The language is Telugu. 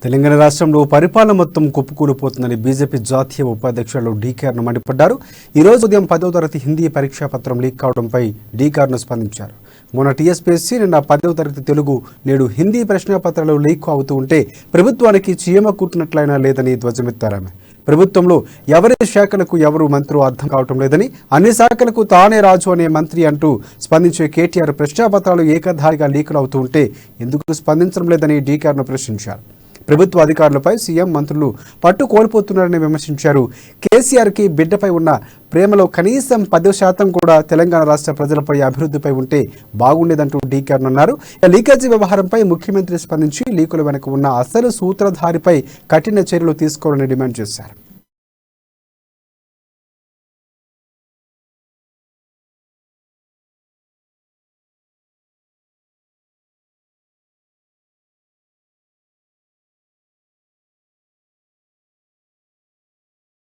తెలంగాణ రాష్ట్రంలో పరిపాలన మొత్తం కుప్పకూలిపోతుందని బీజేపీ జాతీయ ఉపాధ్యక్షులు డీకేఆర్ను మండిపడ్డారు. ఈ రోజు ఉదయం 10వ తరగతి హిందీ పరీక్షా పత్రం లీక్ కావడంపై డీకేఆర్ను స్పందించారు. మొన్న టీఎస్పీఎస్సీ, నిన్న 10వ తరగతి తెలుగు, నేడు హిందీ ప్రశ్నాపత్రాలు లీక్ అవుతూ ఉంటే ప్రభుత్వానికి చీమ కుట్టినట్లయినా లేదని ధ్వజమెత్తారు. ప్రభుత్వంలో ఎవరి శాఖలకు ఎవరు మంత్రులు అర్థం కావటం లేదని, అన్ని శాఖలకు తానే రాజు అనే మంత్రి అంటూ స్పందించే కేటీఆర్ ప్రశ్నాపత్రాలు ఏకధారిగా లీకులు అవుతూ ఉంటే ఎందుకు స్పందించడం లేదని డీకేఆర్ను ప్రశ్నించారు. ప్రభుత్వ అధికారులపై సీఎం, మంత్రులు పట్టు కోల్పోతున్నారని విమర్శించారు. కేసీఆర్కి బిడ్డపై ఉన్న ప్రేమలో కనీసం 10% కూడా తెలంగాణ రాష్ట్ర ప్రజలపై, అభివృద్ధిపై ఉంటే బాగుండేదంటూ డీకేఆర్ అన్నారు. లీకేజీ వ్యవహారంపై ముఖ్యమంత్రి స్పందించి లీకుల వెనుక ఉన్న అసలు సూత్రధారిపై కఠిన చర్యలు తీసుకోవాలని డిమాండ్ చేశారు.